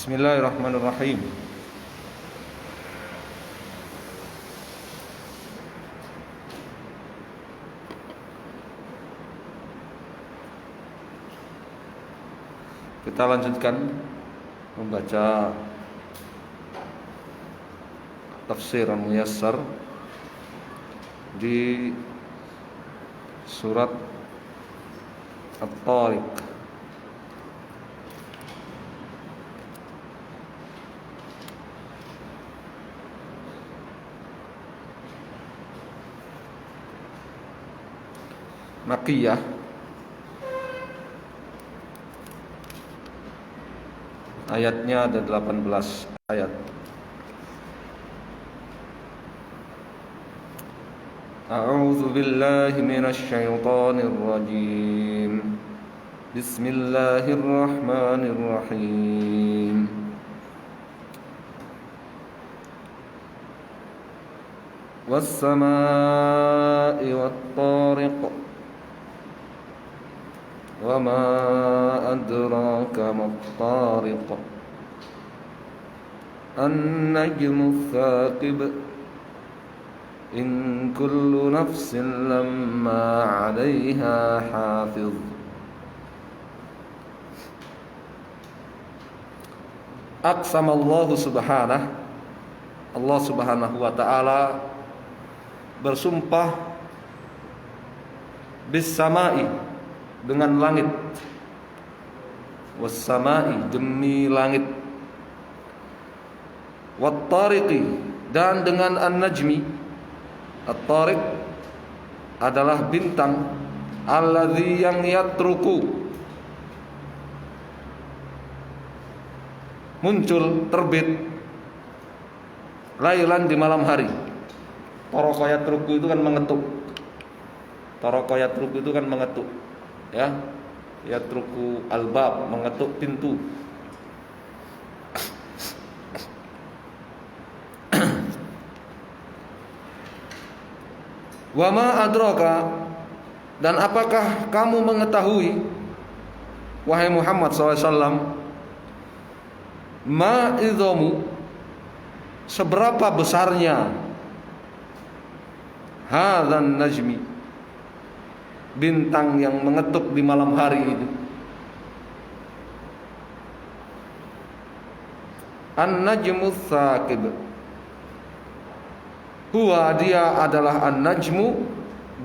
Bismillahirrahmanirrahim. Kita lanjutkan membaca tafsir Al-Muyassar di surat At-Tariq. Makkiyah, ayatnya ada 18 ayat. A'udzu billahi minasy syaithanir rajim. Bismillahirrahmanirrahim. Was-samaa'i wat-tariq. وما أدراك ما الطارق النجم الثاقب إن كل نفس لما عليها حافظ أقسم الله سبحانه. Allah subhanahu wa ta'ala bersumpah bis samai, dengan langit, was-samai, demi langit, wat-tariqi, dan dengan an-najmi. At-tariq adalah bintang, alladzi yang yatruku, muncul, terbit, lailan, di malam hari. Taraka yatruku itu kan mengetuk. Taraka yatruku itu kan mengetuk, ya, yatruku albab, mengetuk pintu. Wa ma adraka, dan apakah kamu mengetahui, wahai Muhammad SAW, ma idhamu, seberapa besarnya, hadzan najmi, bintang yang mengetuk di malam hari itu. An-najmu tsaqib, huwa, dia adalah an-najmu,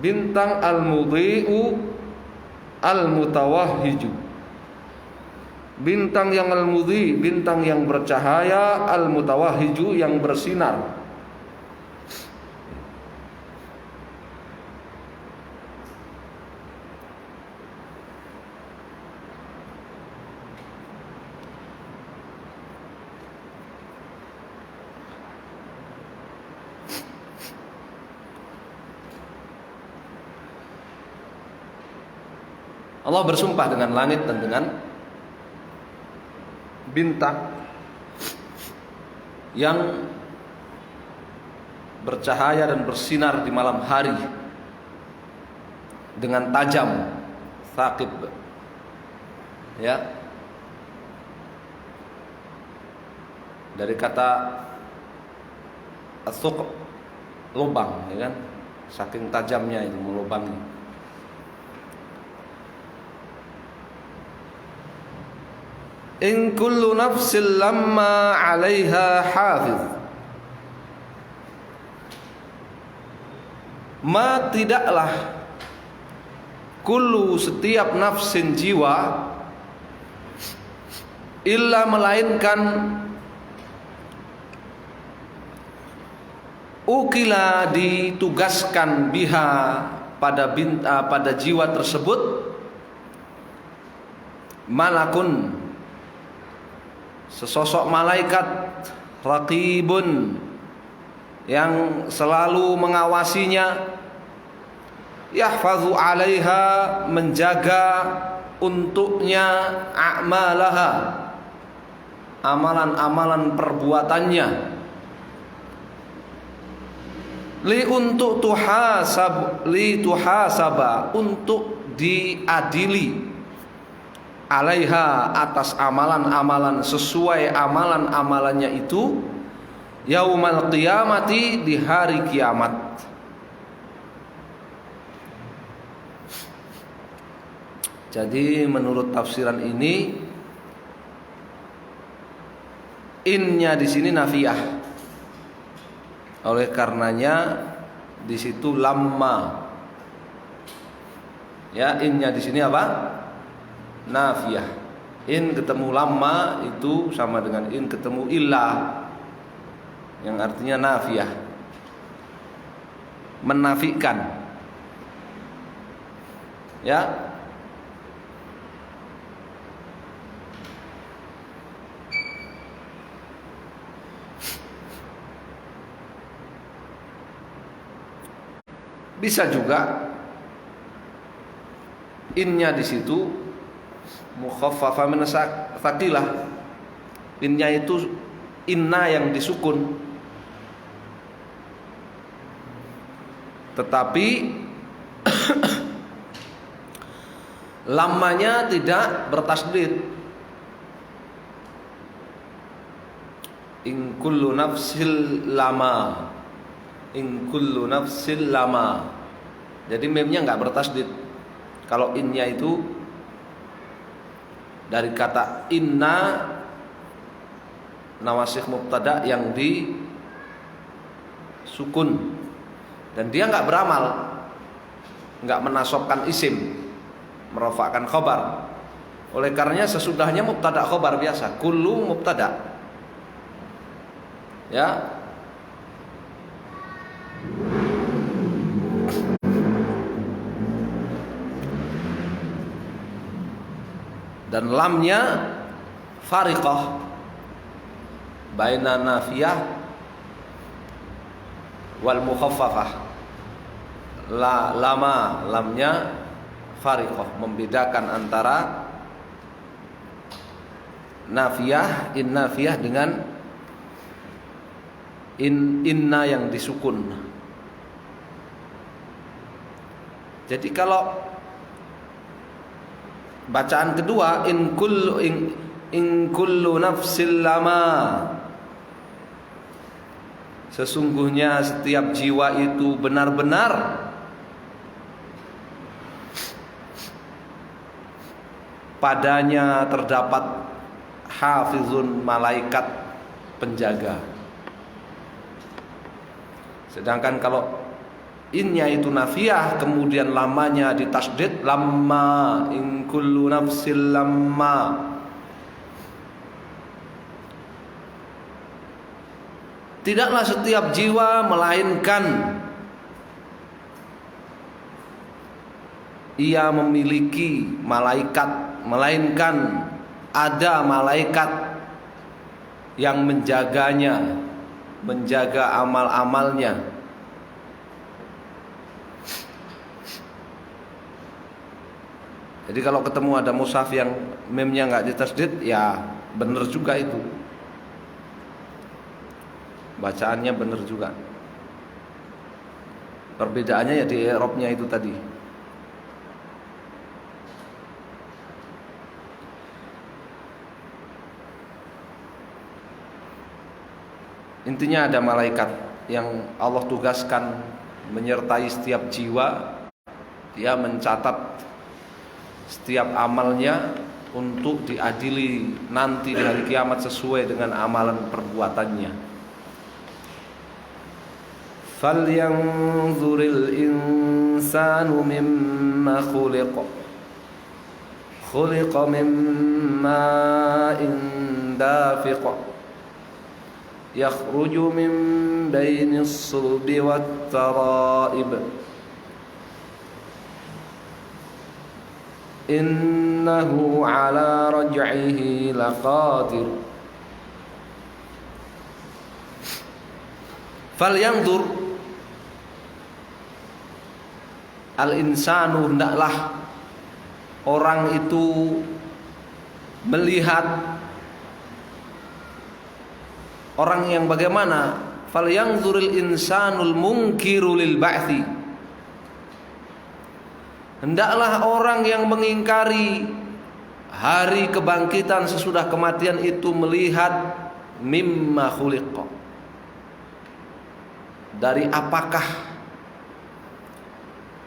bintang, al-mudhi'u, al-mutawahhiju, bintang yang al-mudhi, bintang yang bercahaya, al-mutawahhiju, yang bersinar. Allah bersumpah dengan langit dan dengan bintang yang bercahaya dan bersinar di malam hari dengan tajam, tsaqib, ya, dari kata as-suq, lubang, ya kan, saking tajamnya itu melubangi. In kullu nafsin lamma 'alaiha hafiz, ma, tidaklah, kullu, setiap nafsin, jiwa, illa, melainkan, ukila, ditugaskan, biha, pada jiwa tersebut, malakun, sesosok malaikat, raqibun, yang selalu mengawasinya, yahfazu 'alaiha, menjaga untuknya, a'malaha, amalan-amalan perbuatannya, untuk tuhasaba, untuk diadili, alaiha, atas amalan-amalan, sesuai amalan-amalannya itu, yaumal qiyamati, di hari kiamat. Jadi menurut tafsiran ini, innya di sini nafiyah. Oleh karenanya di situ lamma. Ya, innya di sini apa? Nafiyah. In ketemu lamma itu sama dengan in ketemu illa, yang artinya nafiyah, menafikan. Ya. Bisa juga innya di situ mukhaffafa min tsaqilah. Innya itu inna yang disukun, tetapi lamanya tidak bertasdid. In kullu nafsil lama, in kullu nafsil lama. Jadi memnya enggak bertasdid. Kalau innya itu dari kata inna, nawasikh mubtada yang disukun, dan dia enggak beramal, enggak menasobkan isim, merofakkan khobar. Oleh karenanya sesudahnya mubtada khobar biasa, kullu mubtada. Ya. Dan lamnya fariqah baina nafiyah wal mukhaffafah. Lama lamnya fariqah, membedakan antara nafiyah, in nafiyah dengan inna yang disukun. Jadi kalau bacaan kedua in kullu nafsil lama, sesungguhnya setiap jiwa itu benar-benar padanya terdapat hafizun, malaikat penjaga. Sedangkan kalau innya itu nafiyah, kemudian lamanya ditasdid, lamma, in kullu nafsil lamma. Tidaklah setiap jiwa melainkan ia memiliki malaikat, melainkan ada malaikat yang menjaganya, menjaga amal-amalnya. Jadi kalau ketemu ada mushaf yang memnya nggak ditasdid, ya benar juga itu, bacaannya benar juga. Perbedaannya ya di i'rabnya itu tadi. Intinya ada malaikat yang Allah tugaskan menyertai setiap jiwa. Dia mencatat setiap amalnya untuk diadili nanti di hari kiamat sesuai dengan amalan perbuatannya. Falyanzuril insanu mimma khuliqa. Khuliqa mimma dafiqa. Yakhruju min bainis sulbi wat tara'ib. Innahu ala raj'ihi laqadir. Falyanzur al-insanu, hendaklah orang itu melihat. Orang yang bagaimana? Falyanzuril insanul munkiru lil ba'thi. Hendaklah orang yang mengingkari hari kebangkitan sesudah kematian itu melihat mimma khuliqa, dari apakah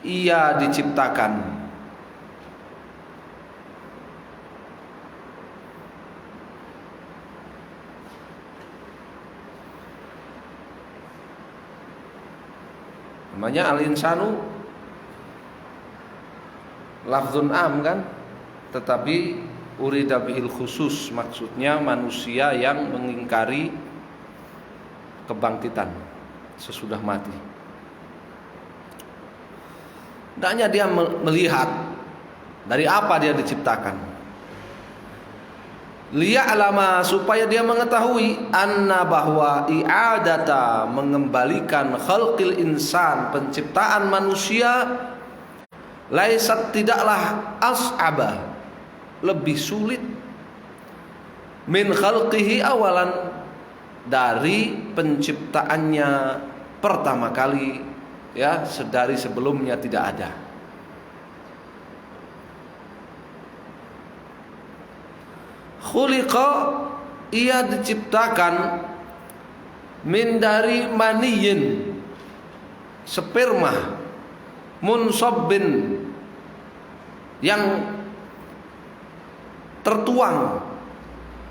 ia diciptakan. Namanya al-insanu lafzun am kan, tetapi urida bihil khusus, maksudnya manusia yang mengingkari kebangkitan sesudah mati. Hendaknya dia melihat dari apa dia diciptakan. Liya'lama, supaya dia mengetahui, anna, bahwa i'adata, mengembalikan khalqil insan, penciptaan manusia, laisat, tidaklah, as'aba, lebih sulit, min khalqihi awalan, dari penciptaannya pertama kali, ya, dari sebelumnya tidak ada. Khuliqa, ia diciptakan, min, dari maniyin, sperma, munsabbin, yang tertuang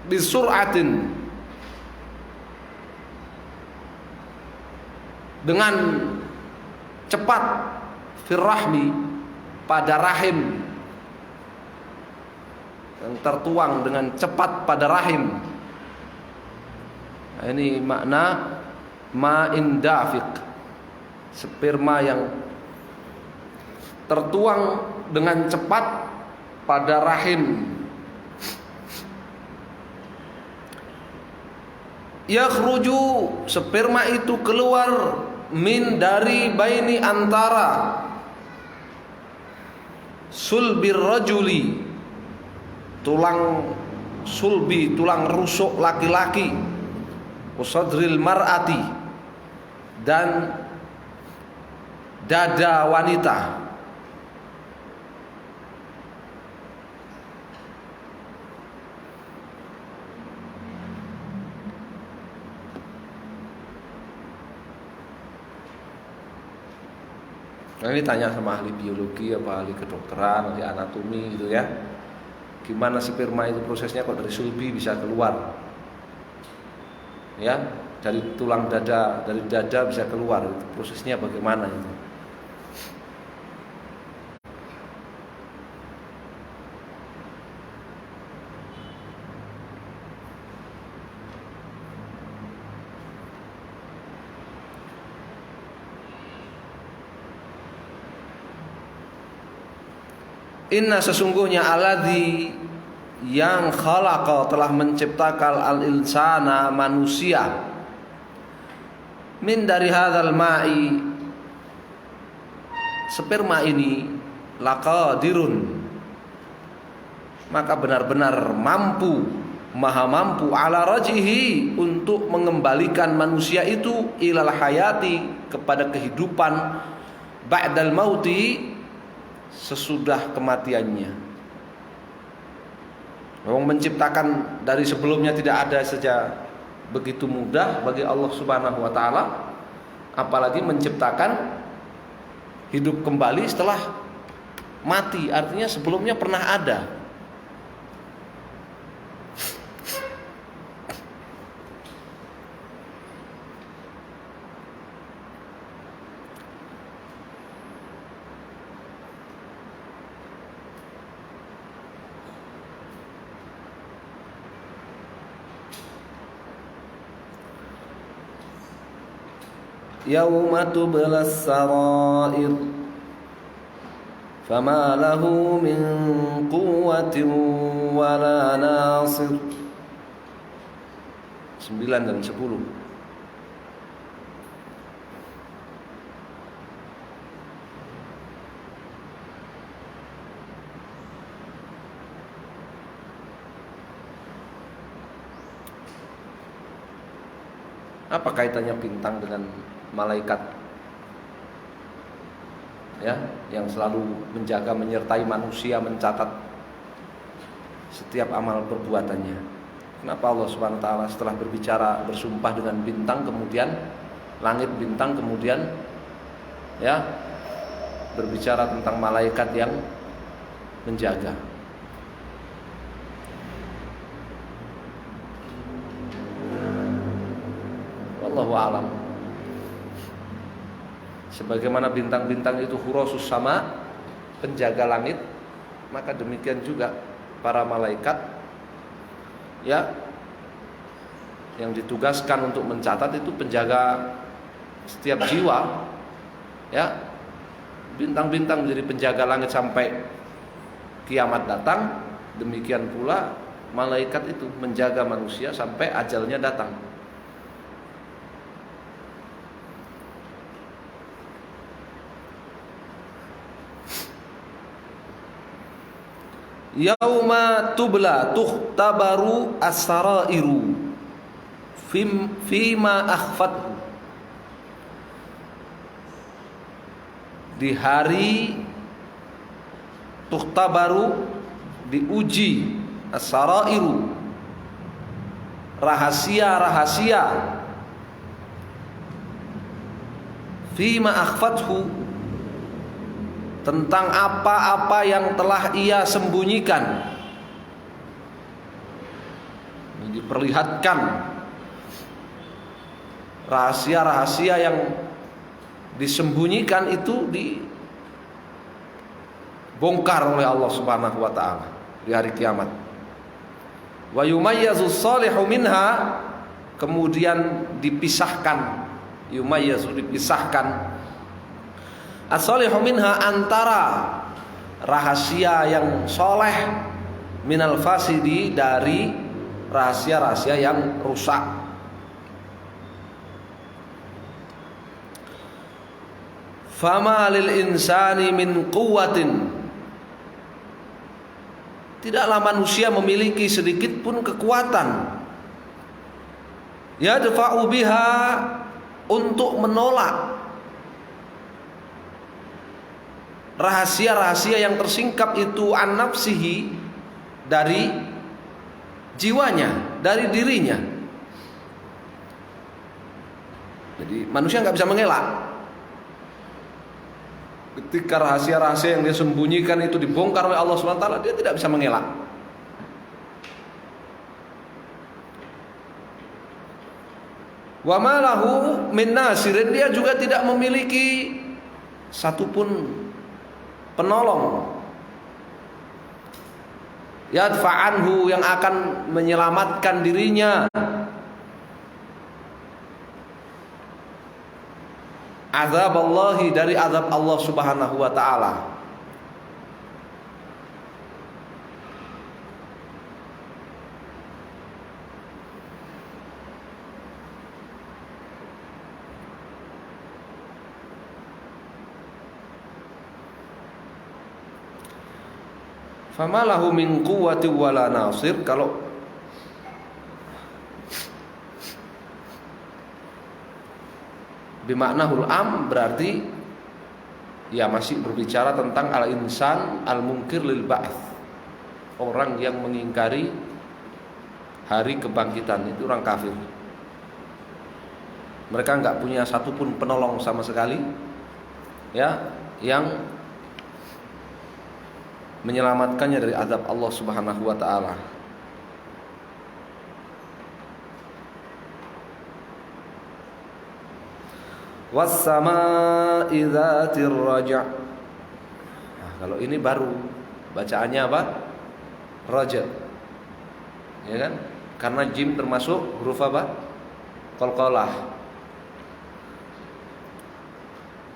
bisur'atin, dengan cepat, firrahmi, pada rahim, yang tertuang dengan cepat pada rahim. Nah, ini makna ma'in dafiq, sperma yang tertuang dengan cepat pada rahim. Yakhruju, sperma itu keluar, min, dari, baini, antara, sulbir rajuli, tulang sulbi, tulang rusuk laki-laki, usadril mar'ati, dan dada wanita. Nah, ini tanya sama ahli biologi, apa ahli kedokteran, ahli anatomi gitu ya. Gimana sperma itu prosesnya kok dari sulbi bisa keluar? Ya, dari tulang dada, dari dada bisa keluar. Itu prosesnya bagaimana itu? Inna, sesungguhnya, alladzi, yang khalaqa, telah menciptakan, al-insana, manusia, min, dari hadzal ma'i, sperma ini, laqadirun, maka benar-benar mampu, maha mampu, ala rajihi, untuk mengembalikan manusia itu, ilal hayati, kepada kehidupan, ba'dal mauti, sesudah kematiannya. Memang menciptakan dari sebelumnya tidak ada saja begitu mudah bagi Allah Subhanahu wa taala, apalagi menciptakan hidup kembali setelah mati, artinya sebelumnya pernah ada. Yauma tublas sarair, fama lahu min quwwatin wala nasir. 9 dan 10. Apa kaitannya bintang dengan malaikat, ya, yang selalu menjaga, menyertai manusia, mencatat setiap amal perbuatannya. Kenapa Allah Subhanahu wa taala setelah berbicara bersumpah dengan bintang, kemudian langit, bintang, kemudian ya berbicara tentang malaikat yang menjaga? Wallahu a'lam. Sebagaimana bintang-bintang itu hurasus sama, penjaga langit, maka demikian juga para malaikat ya yang ditugaskan untuk mencatat itu penjaga setiap jiwa ya. Bintang-bintang menjadi penjaga langit sampai kiamat datang, demikian pula malaikat itu menjaga manusia sampai ajalnya datang. Yauma tubla tuhtabaru as-sarairu fima akhfathu. Di hari tuhtabaru, diuji as-sarairu, rahasia-rahasia, fima akhfathu, tentang apa-apa yang telah ia sembunyikan. Diperlihatkan rahasia-rahasia yang disembunyikan itu dibongkar oleh Allah Subhanahu wa taala di hari kiamat. Wa yumayyazu shalihu minha, kemudian dipisahkan, yumayyazu dipisahkan, as-shalihu minha antara rahasia yang soleh, minal fasidi dari rahasia-rahasia yang rusak. Fama lil insani min quwwatin, tidaklah manusia memiliki sedikit pun kekuatan, yadfa'u biha, untuk menolak rahasia-rahasia yang tersingkap itu, an nafsihi, dari jiwanya, dari dirinya. Jadi manusia nggak bisa mengelak. Ketika rahasia-rahasia yang dia sembunyikan itu dibongkar oleh Allah Subhanahu wa taala, dia tidak bisa mengelak. Wa ma lahu min nasirin, dia juga tidak memiliki satupun penolong, yadfa'anhu, yang akan menyelamatkan dirinya, azab Allahi, dari azab Allah Subhanahu wa ta'ala. Fama lahu min quwwati wala nasir. Kalau bimaknahul am berarti ya masih berbicara tentang al-insan al-munkir lil ba'ts, orang yang mengingkari hari kebangkitan, itu orang kafir. Mereka enggak punya satupun penolong sama sekali ya yang menyelamatkannya dari azab Allah Subhanahu wa taala. Was-samaa'i dzatir raja'. Nah, kalau ini baru bacaannya apa? Raja. Ya kan? Karena jim termasuk huruf apa? Qalqalah.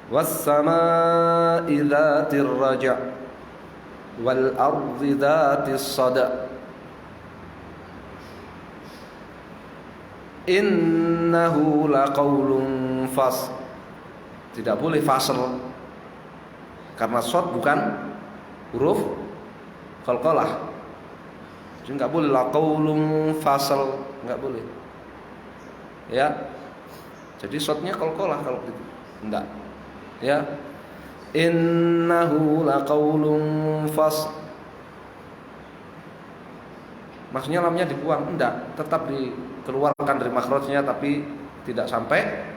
Was-samaa'i dzatir raja' wal ardi dzatis sada' innahu laqaulun fasl. Tidak boleh fasl karena shad bukan huruf qalqalah. Jadi enggak boleh laqaulun fasl, enggak boleh. Ya. Jadi shadnya qalqalah kalau gitu. Enggak. Ya. Innahu laqaulun fasl Maksudnya lamnya dibuang? Enggak, tetap dikeluarkan dari makhrajnya, tapi tidak sampai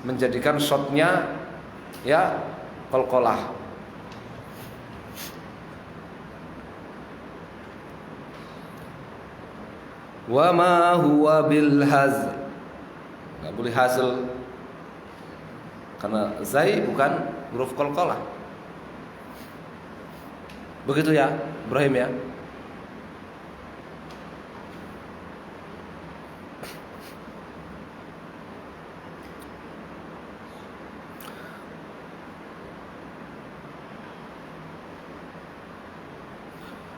menjadikan shotnya ya qalqalah. Wa ma huwa bil hazl, nggak boleh hazl karena zai bukan huruf qalqalah. Begitu ya Ibrahim ya.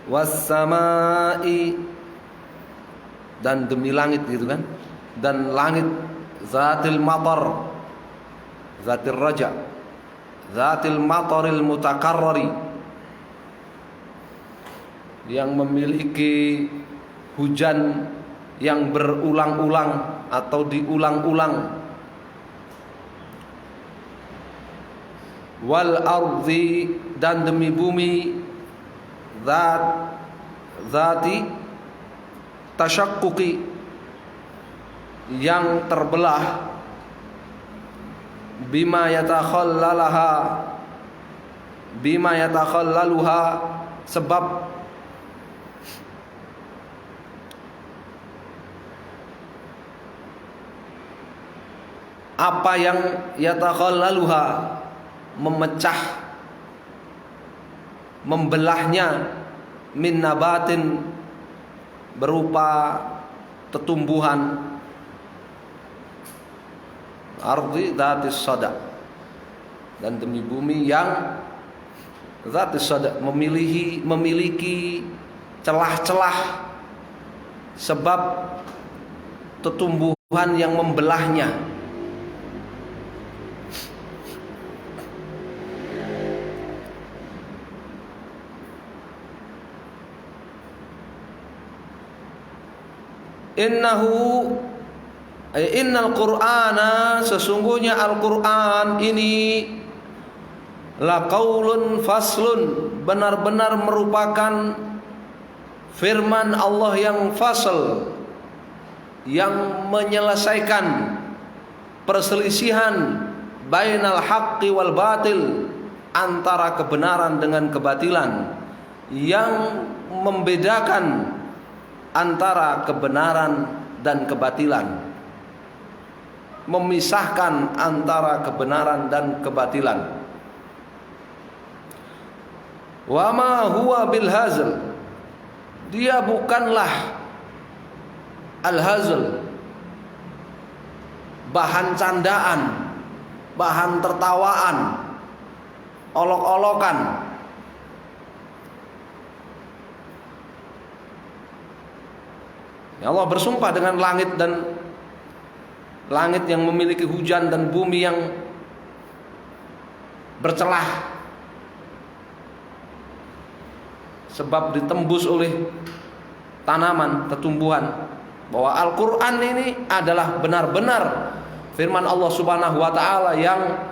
Was-samai, dan demi langit gitu kan, dan langit, zatil matar, zatil raja, zatil mataril mutakarrari, yang memiliki hujan yang berulang-ulang atau diulang-ulang. Wal ardi, dan demi bumi, zati tasyakkuki, yang terbelah, bima yatakhallaluha, sebab apa yang yatakhallaluha, memecah, membelahnya, min nabatin, berupa tetumbuhan, ardi dzatis sada, dan demi bumi yang dzatis sada, memiliki celah-celah, sebab tetumbuhan yang membelahnya. Innal Qur'ana, sesungguhnya Al-Qur'an ini, laqaulun faslun, benar-benar merupakan firman Allah yang fasl, yang menyelesaikan perselisihan bainal haqqi wal batil, antara kebenaran dengan kebatilan, yang membedakan antara kebenaran dan kebatilan, memisahkan antara kebenaran dan kebatilan. Wa ma huwa bil hazl, dia bukanlah al hazl, bahan candaan, bahan tertawaan, olok-olokan. Ya Allah bersumpah dengan langit, dan langit yang memiliki hujan, dan bumi yang bercelah sebab ditembus oleh tanaman, tetumbuhan, bahwa Al-Quran ini adalah benar-benar firman Allah Subhanahu wa ta'ala yang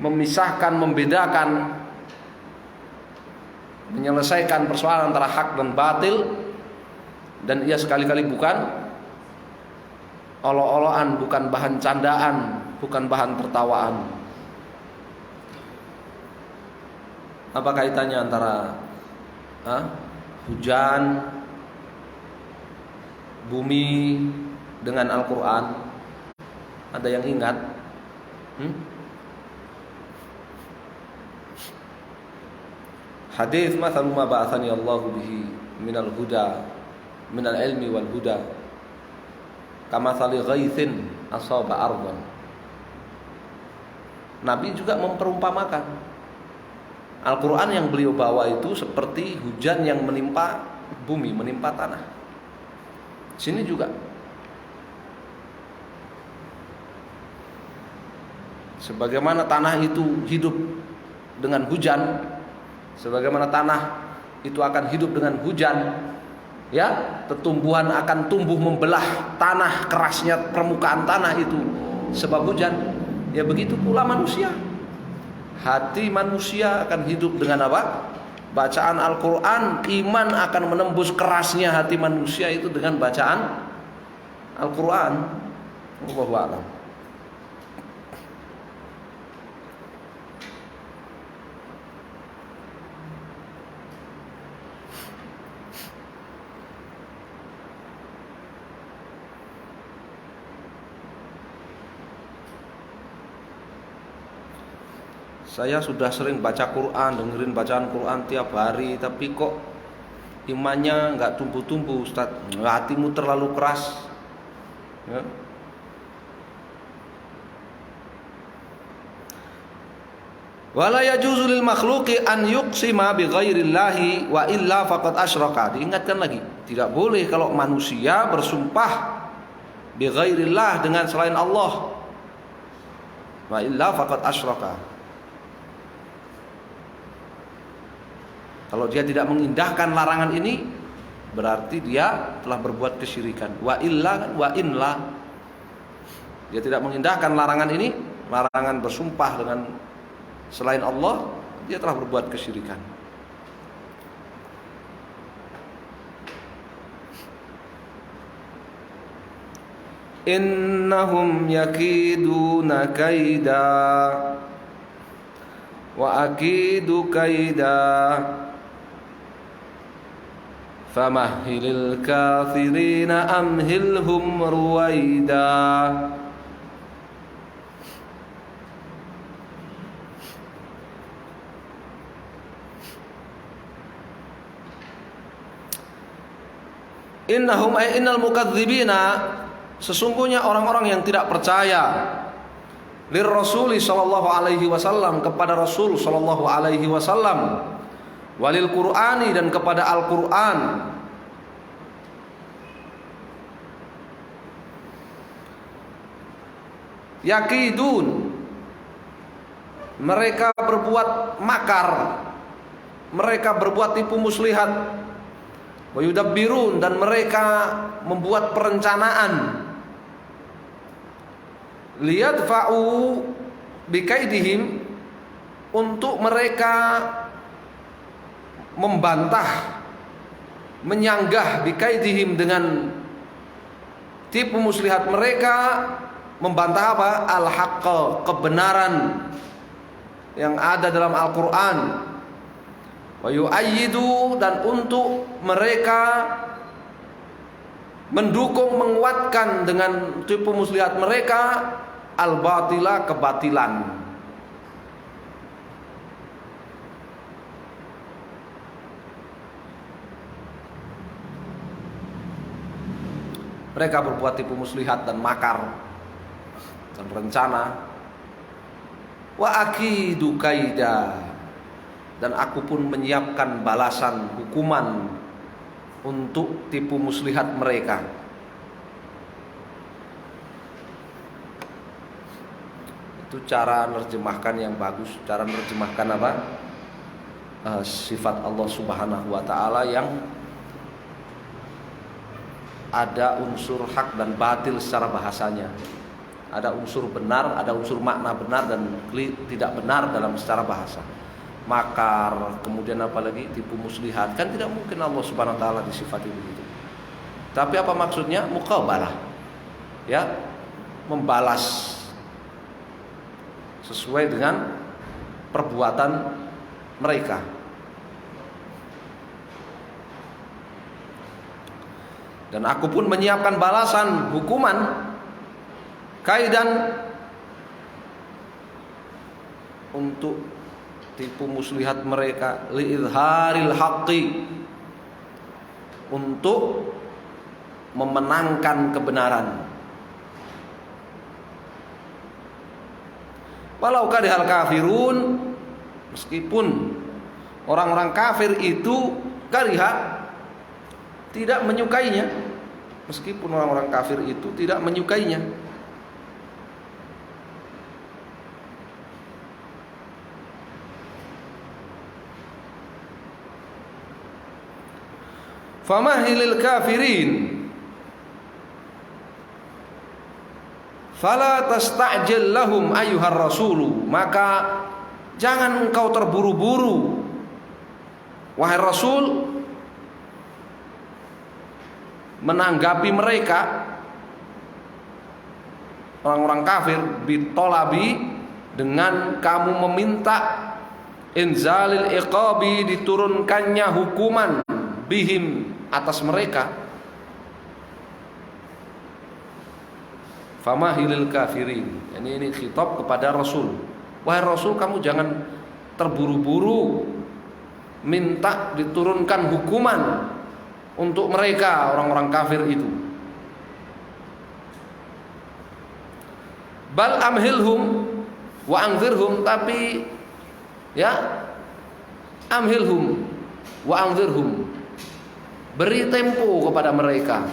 memisahkan, membedakan, menyelesaikan persoalan antara hak dan batil. Dan ia sekali-kali bukan olo-oloan, bukan bahan candaan, bukan bahan tertawaan. Apa kaitannya antara hujan, bumi dengan Al-Quran? Ada yang ingat? Hadis mathalu ma ba'athani Allahu bihi minal huda, minal ilmi wal huda, kamathali ghaithin asaba ardhan. Nabi juga memperumpamakan Al-Quran yang beliau bawa itu seperti hujan yang menimpa bumi, menimpa tanah. Sini juga sebagaimana tanah itu hidup dengan hujan, sebagaimana tanah itu akan hidup dengan hujan, ya, tetumbuhan akan tumbuh membelah tanah, kerasnya permukaan tanah itu sebab hujan. Ya begitu pula manusia. Hati manusia akan hidup dengan apa? bacaan Al-Quran, iman akan menembus kerasnya hati manusia itu dengan bacaan Al-Quran. Wallahu a'lam. Saya sudah sering baca Quran, dengerin bacaan Quran tiap hari, tapi kok imannya nggak tumbuh-tumbuh, Ustaz. Hatimu terlalu keras. Ya. Wala yajuzu lil makhluqi an yuqsima bi ghairillahi wa illa faqad asyraka. Diingatkan lagi, tidak boleh kalau manusia bersumpah bi ghairillah dengan selain Allah. Wa illa faqad asyraka. Kalau dia tidak mengindahkan larangan ini, berarti dia telah berbuat kesyirikan. Wa illa, wa inla, dia tidak mengindahkan larangan ini, larangan bersumpah dengan selain Allah, dia telah berbuat kesyirikan. Innahum yakiduna kaida wa akidu kaida famahhilil kafirina amhilhum ruwaida. Innahum ay innal mukadzibina, sesungguhnya orang-orang yang tidak percaya lir rasuli sallallahu alaihi wasallam, kepada Rasul sallallahu alaihi wasallam, walil Qur'ani, dan kepada Al-Qur'an, yakidun, mereka berbuat makar, mereka berbuat tipu muslihat, wa yudabbirun, dan mereka membuat perencanaan, liyadfa'u bikaidihim, untuk mereka membantah, menyanggah bikaidihim, dengan tipu muslihat mereka. Membantah apa? Al-haqqa, kebenaran yang ada dalam Al-Quran. Wa yu'ayyidu, dan untuk mereka mendukung, menguatkan dengan tipu muslihat mereka al-batila, kebatilan. Mereka berbuat tipu muslihat dan makar dan rencana. Wa akidu kaida, dan aku pun menyiapkan balasan, hukuman untuk tipu muslihat mereka. Itu cara menerjemahkan yang bagus, cara menerjemahkan apa? Sifat Allah Subhanahu wa taala yang ada unsur hak dan batil secara bahasanya. Ada unsur benar, ada unsur makna benar dan tidak benar dalam secara bahasa. Makar, kemudian apa lagi? Tipu muslihat. Kan tidak mungkin Allah Subhanahu wa taala disifati begitu. Tapi apa maksudnya? Muqabalah. Ya, membalas sesuai dengan perbuatan mereka. Dan aku pun menyiapkan balasan, hukuman, kaidan, untuk tipu muslihat mereka, li'idharil haqqi, untuk memenangkan kebenaran. Walau karihal kafirun, meskipun orang-orang kafir itu kariha, tidak menyukainya, meskipun orang-orang kafir itu tidak menyukainya. Famahilil kafirin fala tasta'jil lahum ayyuhar rasulu, maka jangan engkau terburu-buru wahai Rasul, menanggapi mereka orang-orang kafir bitolabi, dengan kamu meminta inzalil iqabi, diturunkannya hukuman, bihim, atas mereka. Famahilil kafirin. Ini khitab kepada Rasul. Wahai Rasul, kamu jangan terburu-buru minta diturunkan hukuman untuk mereka orang-orang kafir itu. Bal amhilhum wa anzirhum, tapi ya, amhilhum wa anzirhum, beri tempo kepada mereka,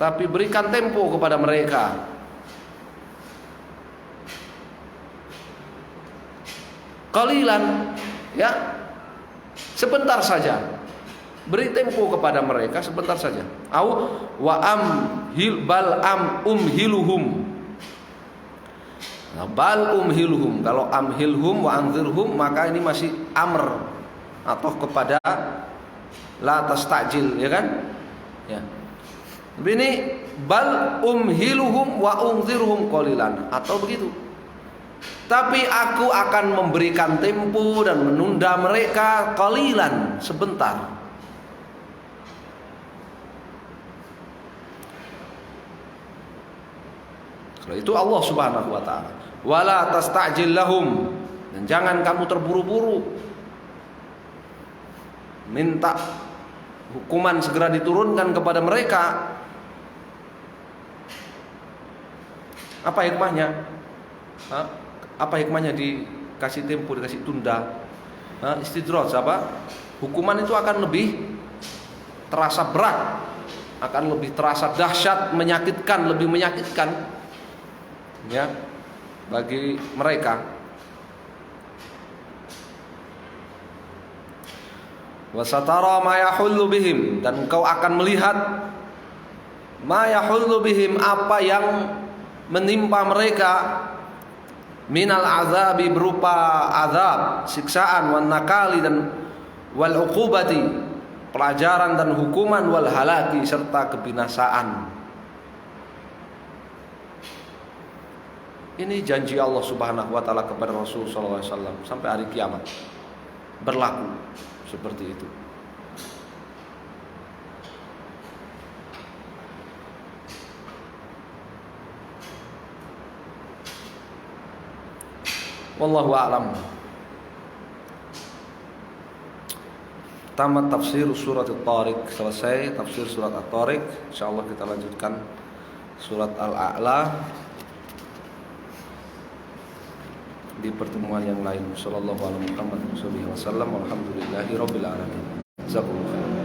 tapi berikan tempo kepada mereka. Qalilan, ya, sebentar saja, beri tempo kepada mereka sebentar saja. Au wa amhil bal umhiluhum. Nah, bal umhiluhum, kalau amhilhum wa anzirhum maka ini masih amr atau kepada la tastajil, ya kan? Ya. Ini bal umhiluhum wa unzirhum qalilan, atau begitu. Tapi aku akan memberikan tempo dan menunda mereka qalilan, sebentar. Kalau itu Allah Subhanahu wa taala. Wala tastajil lahum, dan jangan kamu terburu-buru minta hukuman segera diturunkan kepada mereka. Apa hikmahnya? Apa hikmahnya dikasih tempo, dikasih tunda? Istidraj, apa? Hukuman itu akan lebih terasa berat, akan lebih terasa dahsyat, menyakitkan, lebih menyakitkan, ya, bagi mereka. Wasatara ma yahullu bihim, dan engkau akan melihat ma yahullu bihim, apa yang menimpa mereka, minal azabi, berupa azab, siksaan, wan nakali, dan wal uqubati, pelajaran dan hukuman, wal halaki, serta kebinasaan. Ini janji Allah Subhanahu wa taala kepada Rasul sallallahu alaihi wasallam sampai hari kiamat berlaku seperti itu. Wallahu a'lam. Tamat tafsir surat At-Tariq, selesai tafsir surat At-Tariq. Insyaallah kita lanjutkan surat Al-A'la di pertemuan yang lain. Sallallahu alaihi wasallam. Alhamdulillahirabbil alamin. Jazakumullah.